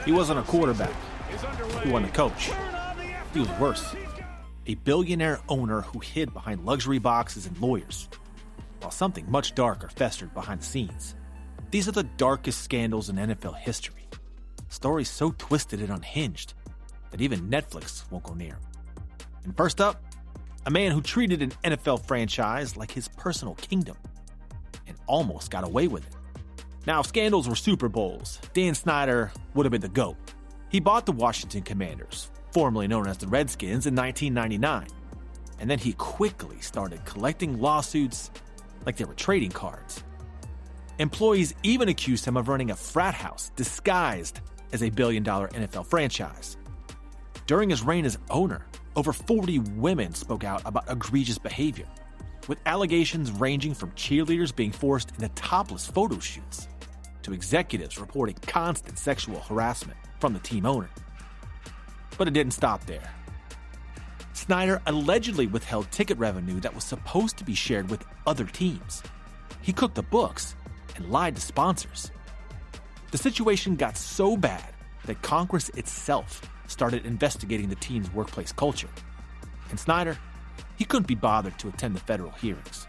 He wasn't a quarterback. He wasn't a coach. He was worse. A billionaire owner who hid behind luxury boxes and lawyers, while something much darker festered behind the scenes. These are the darkest scandals in NFL history. Stories so twisted and unhinged that even Netflix won't go near him. And first up, a man who treated an NFL franchise like his personal kingdom and almost got away with it. Now, if scandals were Super Bowls, Dan Snyder would have been the GOAT. He bought the Washington Commanders, formerly known as the Redskins, in 1999. And then he quickly started collecting lawsuits like they were trading cards. Employees even accused him of running a frat house disguised as a billion-dollar NFL franchise. During his reign as owner, over 40 women spoke out about egregious behavior, with allegations ranging from cheerleaders being forced into topless photo shoots to executives reporting constant sexual harassment from the team owner. But it didn't stop there. Snyder allegedly withheld ticket revenue that was supposed to be shared with other teams. He cooked the books and lied to sponsors. The situation got so bad that Congress itself started investigating the team's workplace culture. And Snyder, he couldn't be bothered to attend the federal hearings,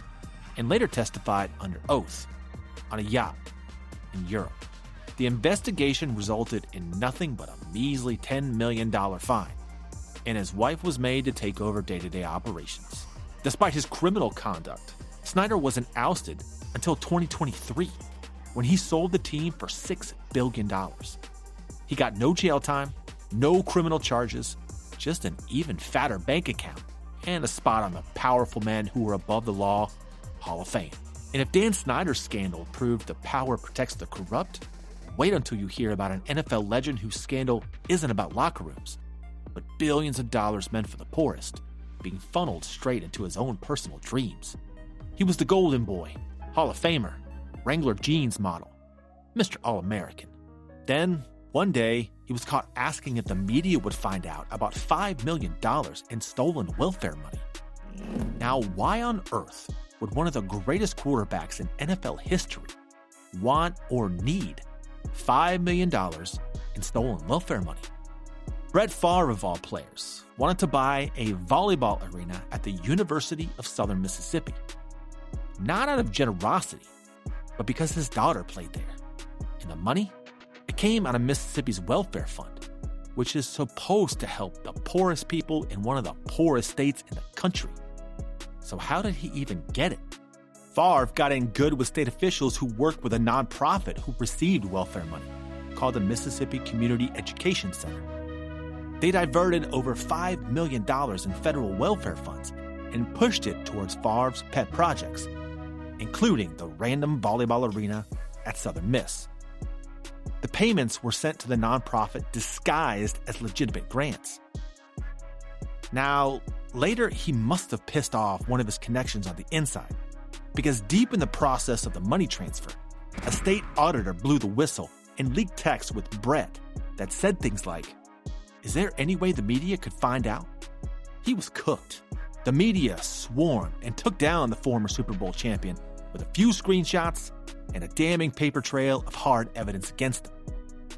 and later testified under oath on a yacht in Europe. The investigation resulted in nothing but a measly $10 million fine, and his wife was made to take over day-to-day operations. Despite his criminal conduct, Snyder wasn't ousted until 2023, when he sold the team for $6 billion. He got no jail time, no criminal charges, just an even fatter bank account, and a spot on the Powerful Men Who Were Above the Law Hall of Fame. And if Dan Snyder's scandal proved the power protects the corrupt, wait until you hear about an NFL legend whose scandal isn't about locker rooms, but billions of dollars meant for the poorest, being funneled straight into his own personal dreams. He was the Golden Boy, Hall of Famer, Wrangler jeans model, Mr. All-American. Then, one day, he was caught asking if the media would find out about $5 million in stolen welfare money. Now, why on earth would one of the greatest quarterbacks in NFL history want or need $5 million in stolen welfare money? Brett Favre, of all players, wanted to buy a volleyball arena at the University of Southern Mississippi. Not out of generosity, but because his daughter played there. And the money? It came out of Mississippi's welfare fund, which is supposed to help the poorest people in one of the poorest states in the country. So how did he even get it? Favre got in good with state officials who worked with a nonprofit who received welfare money, called the Mississippi Community Education Center. They diverted over $5 million in federal welfare funds and pushed it towards Favre's pet projects, including the random volleyball arena at Southern Miss. The payments were sent to the nonprofit disguised as legitimate grants. Now, later he must have pissed off one of his connections on the inside, because deep in the process of the money transfer, a state auditor blew the whistle and leaked texts with Brett that said things like, "Is there any way the media could find out?" He was cooked. The media swarmed and took down the former Super Bowl champion with a few screenshots and a damning paper trail of hard evidence against him.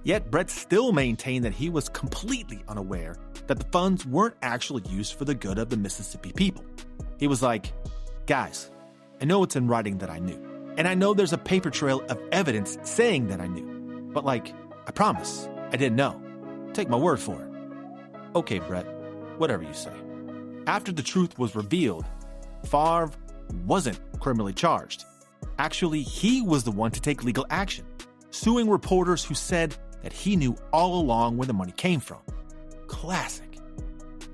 Yet Brett still maintained that he was completely unaware that the funds weren't actually used for the good of the Mississippi people. He was like, "Guys, I know it's in writing that I knew, and I know there's a paper trail of evidence saying that I knew, but I promise, I didn't know. Take my word for it." Okay, Brett, whatever you say. After the truth was revealed, Favre wasn't criminally charged. Actually, he was the one to take legal action, suing reporters who said that he knew all along where the money came from. Classic.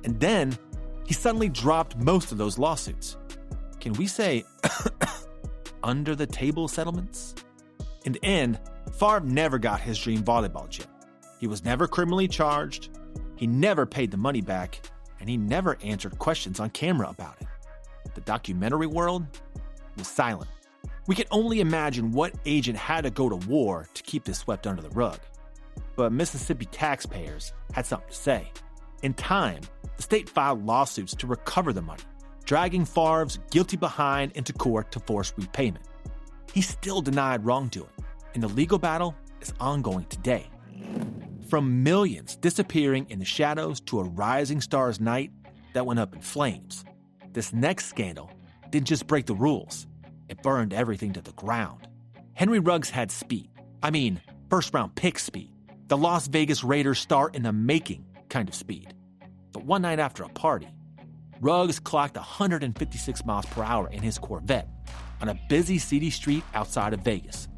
And then he suddenly dropped most of those lawsuits. Can we say under the table settlements? In the end, Favre never got his dream volleyball gym. He was never criminally charged, he never paid the money back, and he never answered questions on camera about it. The documentary world was silent. We can only imagine what agent had to go to war to keep this swept under the rug. But Mississippi taxpayers had something to say. In time, the state filed lawsuits to recover the money, dragging Favre's guilty behind into court to force repayment. He still denied wrongdoing, and the legal battle is ongoing today. From millions disappearing in the shadows to a rising star's night that went up in flames, this next scandal didn't just break the rules, it burned everything to the ground. Henry Ruggs had speed. I mean, first-round pick speed. The Las Vegas Raiders star in the making kind of speed. But one night after a party, Ruggs clocked 156 miles per hour in his Corvette on a busy city street outside of Vegas,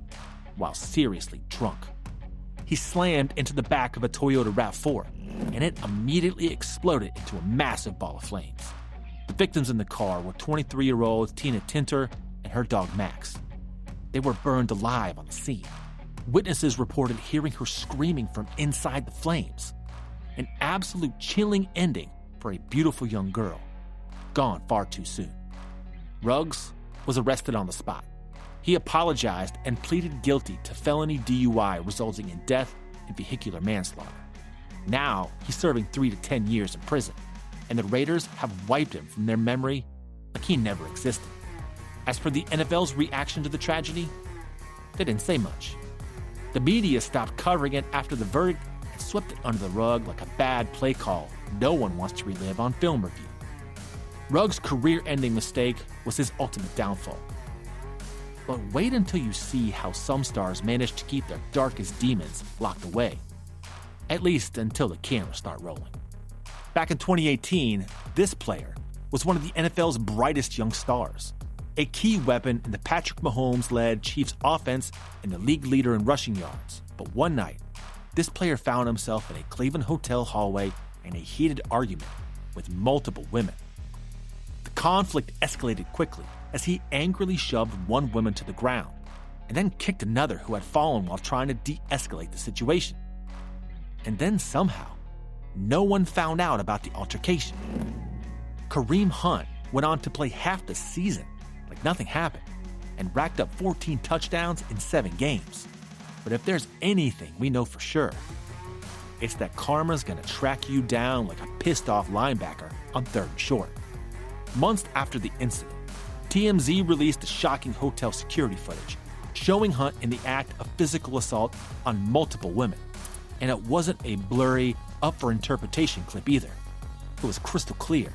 while seriously drunk. He slammed into the back of a Toyota RAV4, and it immediately exploded into a massive ball of flames. The victims in the car were 23-year-old Tina Tinter and her dog Max. They were burned alive on the scene. Witnesses reported hearing her screaming from inside the flames. An absolute chilling ending for a beautiful young girl, gone far too soon. Ruggs was arrested on the spot. He apologized and pleaded guilty to felony DUI resulting in death and vehicular manslaughter. Now he's serving 3 to 10 years in prison, and the Raiders have wiped him from their memory like he never existed. As for the NFL's reaction to the tragedy, they didn't say much. The media stopped covering it after the verdict and swept it under the rug like a bad play call no one wants to relive on film review. Ruggs' career-ending mistake was his ultimate downfall. But wait until you see how some stars manage to keep their darkest demons locked away. At least until the cameras start rolling. Back in 2018, this player was one of the NFL's brightest young stars. A key weapon in the Patrick Mahomes-led Chiefs offense and the league leader in rushing yards. But one night, this player found himself in a Cleveland hotel hallway in a heated argument with multiple women. The conflict escalated quickly as he angrily shoved one woman to the ground and then kicked another who had fallen while trying to de-escalate the situation. And then somehow, no one found out about the altercation. Kareem Hunt went on to play half the season like nothing happened and racked up 14 touchdowns in 7 games. But if there's anything we know for sure, it's that karma's gonna track you down like a pissed-off linebacker on 3rd and short. Months after the incident, TMZ released the shocking hotel security footage showing Hunt in the act of physical assault on multiple women. And it wasn't a blurry, up for interpretation clip either. It was crystal clear,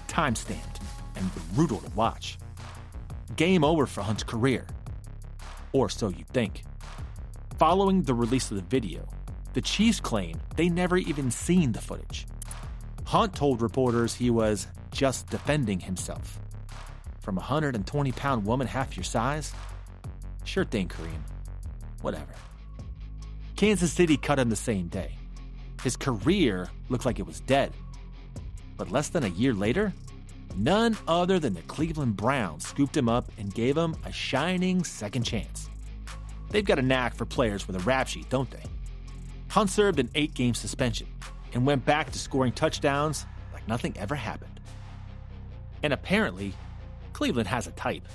time-stamped, and brutal to watch. Game over for Hunt's career. Or so you'd think. Following the release of the video, the Chiefs claimed they never even seen the footage. Hunt told reporters he was just defending himself. From a 120-pound woman half your size? Sure thing, Kareem. Whatever. Kansas City cut him the same day. His career looked like it was dead. But less than a year later, none other than the Cleveland Browns scooped him up and gave him a shining second chance. They've got a knack for players with a rap sheet, don't they? Hunt served an 8-game suspension and went back to scoring touchdowns like nothing ever happened. And apparently, Cleveland has a type.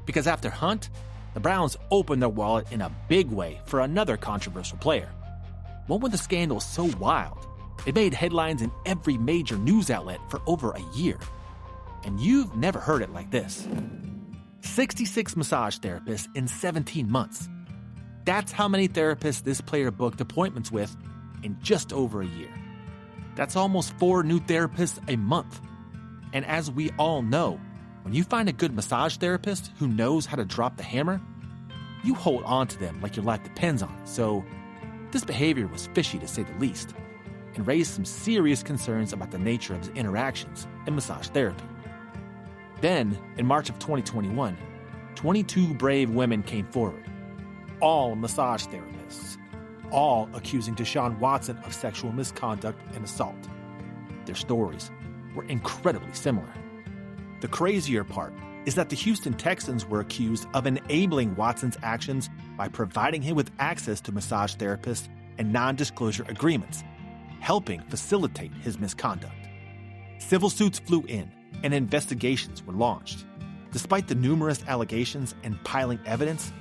Because after Hunt, the Browns opened their wallet in a big way for another controversial player. One with a scandal so wild, it made headlines in every major news outlet for over a year. And you've never heard it like this. 66 massage therapists in 17 months. That's how many therapists this player booked appointments with in just over a year. That's almost 4 new therapists a month. And as we all know, when you find a good massage therapist who knows how to drop the hammer, you hold on to them like your life depends on it. So this behavior was fishy to say the least, and raised some serious concerns about the nature of his interactions in massage therapy. Then, in March of 2021, 22 brave women came forward, all massage therapists, all accusing Deshaun Watson of sexual misconduct and assault. Their stories were incredibly similar. The crazier part is that the Houston Texans were accused of enabling Watson's actions by providing him with access to massage therapists and non-disclosure agreements, helping facilitate his misconduct. Civil suits flew in, and investigations were launched. Despite the numerous allegations and piling evidence,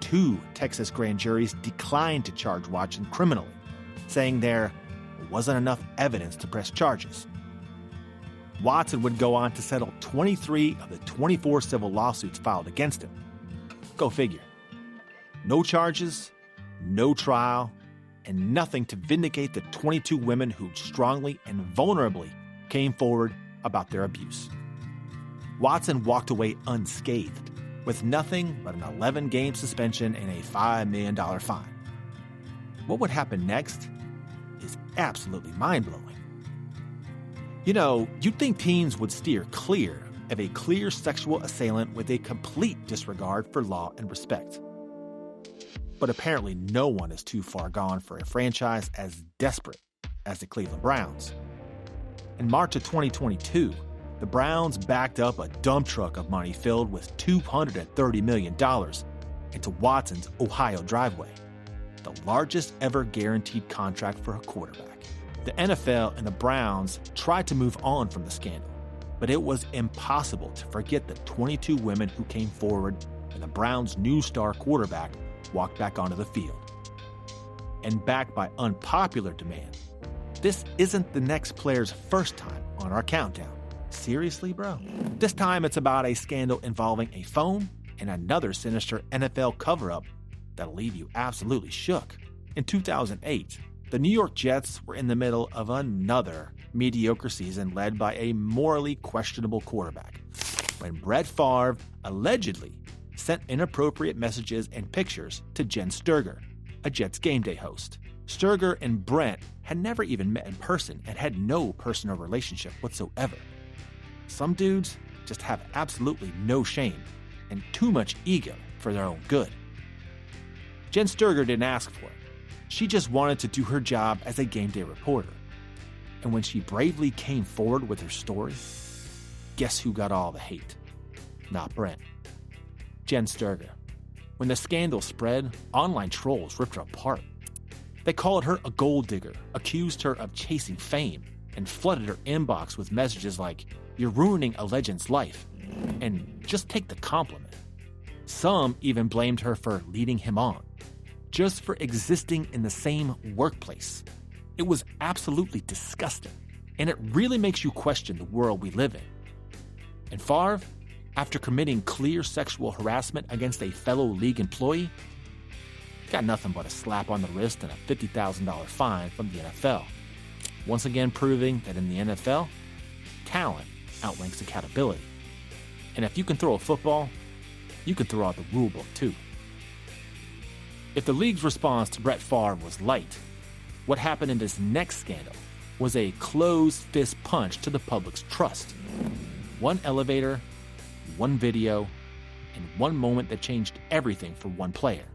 2 Texas grand juries declined to charge Watson criminally, saying there wasn't enough evidence to press charges. Watson would go on to settle 23 of the 24 civil lawsuits filed against him. Go figure. No charges, no trial, and nothing to vindicate the 22 women who strongly and vulnerably came forward about their abuse. Watson walked away unscathed, with nothing but an 11-game suspension and a $5 million fine. What would happen next is absolutely mind-blowing. You know, you'd think teens would steer clear of a clear sexual assailant with a complete disregard for law and respect. But apparently no one is too far gone for a franchise as desperate as the Cleveland Browns. In March of 2022, the Browns backed up a dump truck of money filled with $230 million into Watson's Ohio driveway, the largest ever guaranteed contract for a quarterback. The NFL and the Browns tried to move on from the scandal, but it was impossible to forget the 22 women who came forward when the Browns' new star quarterback walked back onto the field. And backed by unpopular demand, this isn't the next player's first time on our countdown. Seriously, bro? This time it's about a scandal involving a phone and another sinister NFL cover-up that'll leave you absolutely shook. In 2008, the New York Jets were in the middle of another mediocre season led by a morally questionable quarterback, when Brett Favre allegedly sent inappropriate messages and pictures to Jen Sturger, a Jets game day host. Sturger and Brett had never even met in person and had no personal relationship whatsoever. Some dudes just have absolutely no shame and too much ego for their own good. Jen Sturger didn't ask for it. She just wanted to do her job as a game day reporter. And when she bravely came forward with her story, guess who got all the hate? Not Brent. Jen Sturger. When the scandal spread, online trolls ripped her apart. They called her a gold digger, accused her of chasing fame, and flooded her inbox with messages like, "You're ruining a legend's life," and "just take the compliment." Some even blamed her for leading him on, just for existing in the same workplace. It was absolutely disgusting, and it really makes you question the world we live in. And Favre, after committing clear sexual harassment against a fellow league employee, got nothing but a slap on the wrist and a $50,000 fine from the NFL, once again proving that in the NFL, talent outranks accountability. And if you can throw a football, you can throw out the rule book too. If the league's response to Brett Favre was light, what happened in this next scandal was a closed fist punch to the public's trust. One elevator, one video, and one moment that changed everything for one player.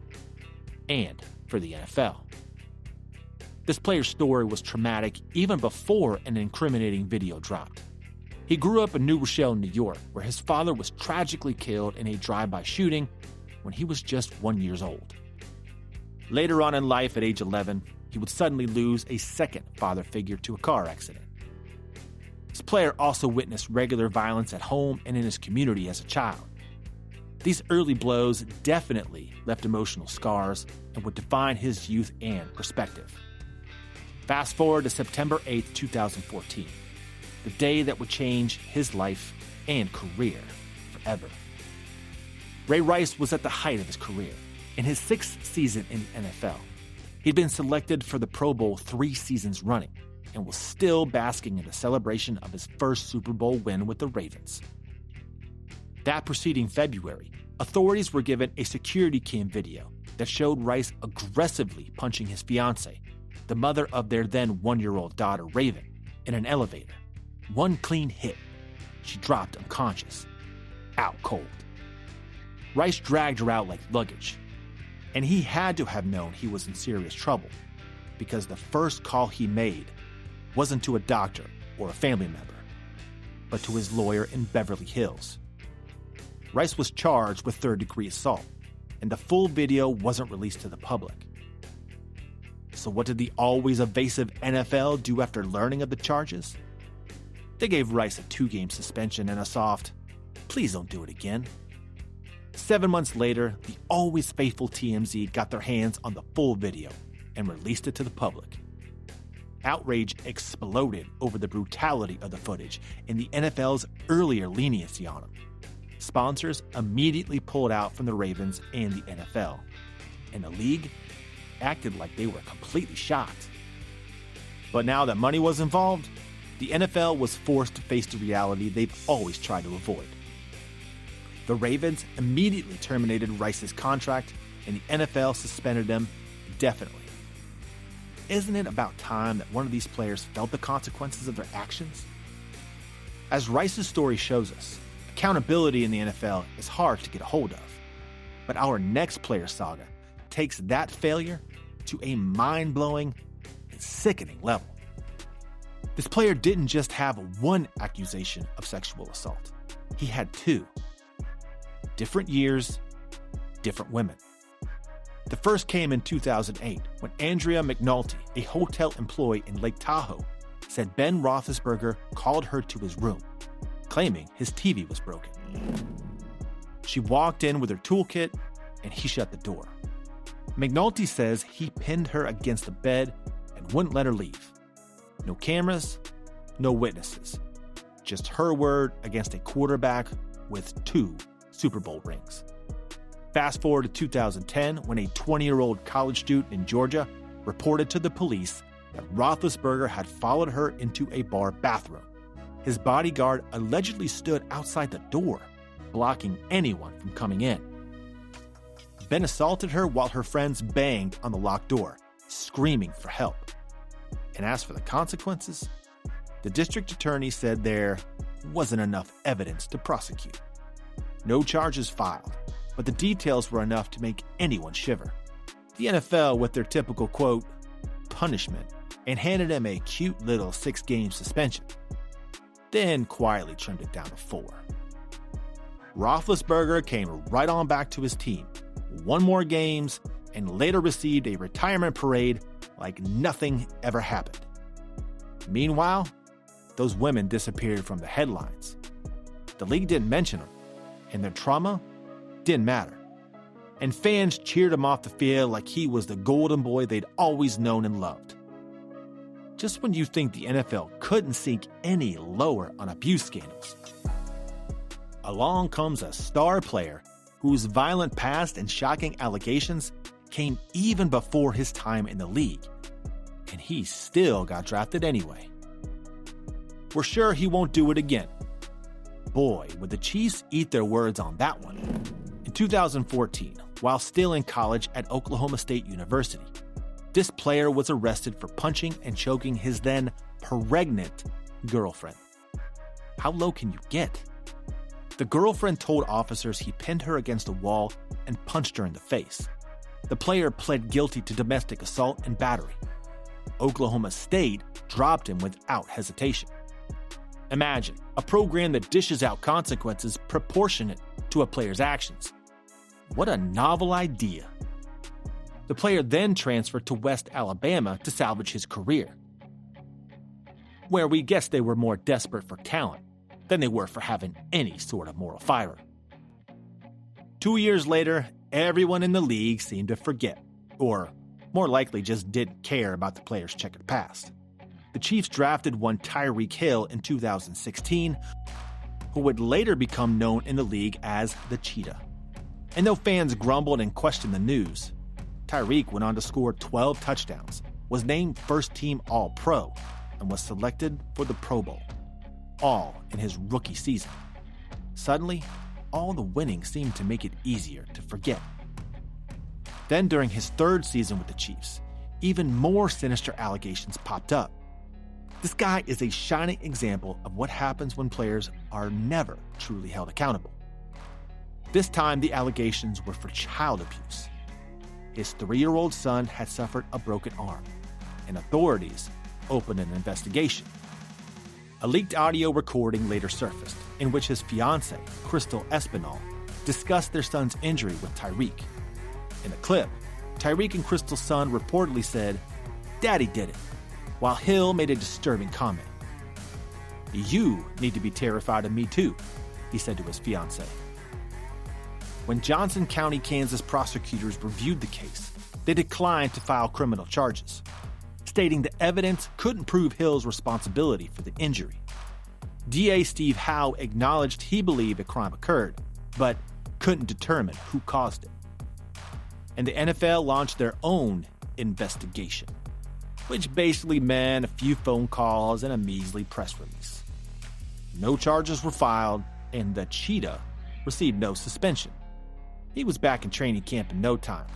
And for the NFL. This player's story was traumatic even before an incriminating video dropped. He grew up in New Rochelle, New York, where his father was tragically killed in a drive-by shooting when he was just 1 year old. Later on in life, at age 11, he would suddenly lose a second father figure to a car accident. This player also witnessed regular violence at home and in his community as a child. These early blows definitely left emotional scars and would define his youth and perspective. Fast forward to September 8, 2014, the day that would change his life and career forever. Ray Rice was at the height of his career, in his 6th season in the NFL. He'd been selected for the Pro Bowl 3 seasons running and was still basking in the celebration of his first Super Bowl win with the Ravens. That preceding February, authorities were given a security cam video that showed Rice aggressively punching his fiancée, the mother of their then 1-year-old daughter, Raven, in an elevator. One clean hit. She dropped unconscious. Out cold. Rice dragged her out like luggage. And he had to have known he was in serious trouble, because the first call he made wasn't to a doctor or a family member, but to his lawyer in Beverly Hills. Rice was charged with third-degree assault, and the full video wasn't released to the public. So what did the always evasive NFL do after learning of the charges? They gave Rice a 2-game suspension and a soft, "Please don't do it again." 7 months later, the always faithful TMZ got their hands on the full video and released it to the public. Outrage exploded over the brutality of the footage and the NFL's earlier leniency on him. Sponsors immediately pulled out from the Ravens and the NFL. And the league acted like they were completely shocked. But now that money was involved, the NFL was forced to face the reality they've always tried to avoid. The Ravens immediately terminated Rice's contract, and the NFL suspended him indefinitely. Isn't it about time that one of these players felt the consequences of their actions? As Rice's story shows us, accountability in the NFL is hard to get a hold of. But our next player saga takes that failure to a mind-blowing and sickening level. This player didn't just have one accusation of sexual assault. He had two. Different years, different women. The first came in 2008 when Andrea McNulty, a hotel employee in Lake Tahoe, said Ben Roethlisberger called her to his room, claiming his TV was broken. She walked in with her toolkit and he shut the door. McNulty says he pinned her against the bed and wouldn't let her leave. No cameras, no witnesses. Just her word against a quarterback with 2 Super Bowl rings. Fast forward to 2010 when a 20-year-old college student in Georgia reported to the police that Roethlisberger had followed her into a bar bathroom. His bodyguard allegedly stood outside the door, blocking anyone from coming in. Ben assaulted her while her friends banged on the locked door, screaming for help. And as for the consequences, the district attorney said there wasn't enough evidence to prosecute. No charges filed, but the details were enough to make anyone shiver. The NFL, with their typical, quote, punishment, and handed him a cute little 6-game suspension, then quietly trimmed it down to 4. Roethlisberger came right on back to his team, won more games, and later received a retirement parade like nothing ever happened. Meanwhile, those women disappeared from the headlines. The league didn't mention them, and their trauma didn't matter. And fans cheered him off the field like he was the golden boy they'd always known and loved. Just when you think the NFL couldn't sink any lower on abuse scandals, along comes a star player whose violent past and shocking allegations came even before his time in the league, and he still got drafted anyway. We're sure he won't do it again. Boy, would the Chiefs eat their words on that one. In 2014, while still in college at Oklahoma State University, this player was arrested for punching and choking his then pregnant girlfriend. How low can you get? The girlfriend told officers he pinned her against a wall and punched her in the face. The player pled guilty to domestic assault and battery. Oklahoma State dropped him without hesitation. Imagine a program that dishes out consequences proportionate to a player's actions. What a novel idea. The player then transferred to West Alabama to salvage his career, where we guess they were more desperate for talent than they were for having any sort of moral fiber. 2 years later, everyone in the league seemed to forget, or more likely just didn't care about the player's checkered past. The Chiefs drafted one Tyreek Hill in 2016, who would later become known in the league as the Cheetah. And though fans grumbled and questioned the news, Tyreek went on to score 12 touchdowns, was named first-team All-Pro, and was selected for the Pro Bowl, all in his rookie season. Suddenly, all the winning seemed to make it easier to forget. Then during his 3rd season with the Chiefs, even more sinister allegations popped up. This guy is a shining example of what happens when players are never truly held accountable. This time, the allegations were for child abuse. His 3-year-old son had suffered a broken arm, and authorities opened an investigation. A leaked audio recording later surfaced, in which his fiancée, Crystal Espinal, discussed their son's injury with Tyreek. In the clip, Tyreek and Crystal's son reportedly said, "Daddy did it," while Hill made a disturbing comment. "You need to be terrified of me too," he said to his fiancée. When Johnson County, Kansas prosecutors reviewed the case, they declined to file criminal charges, stating the evidence couldn't prove Hill's responsibility for the injury. DA Steve Howe acknowledged he believed a crime occurred, but couldn't determine who caused it. And the NFL launched their own investigation, which basically meant a few phone calls and a measly press release. No charges were filed, and the Cheetah received no suspension. He was back in training camp in no time,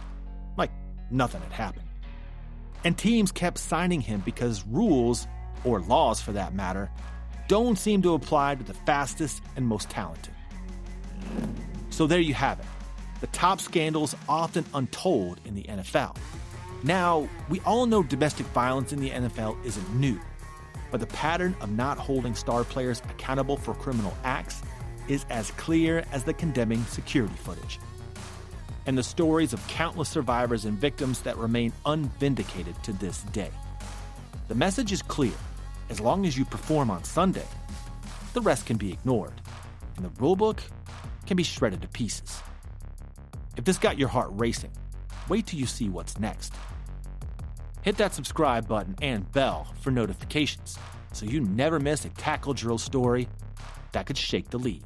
like nothing had happened. And teams kept signing him because rules, or laws for that matter, don't seem to apply to the fastest and most talented. So there you have it, the top scandals often untold in the NFL. Now, we all know domestic violence in the NFL isn't new, but the pattern of not holding star players accountable for criminal acts is as clear as the condemning security footage. And the stories of countless survivors and victims that remain unvindicated to this day. The message is clear. As long as you perform on Sunday, the rest can be ignored, and the rulebook can be shredded to pieces. If this got your heart racing, wait till you see what's next. Hit that subscribe button and bell for notifications so you never miss a tackle drill story that could shake the league.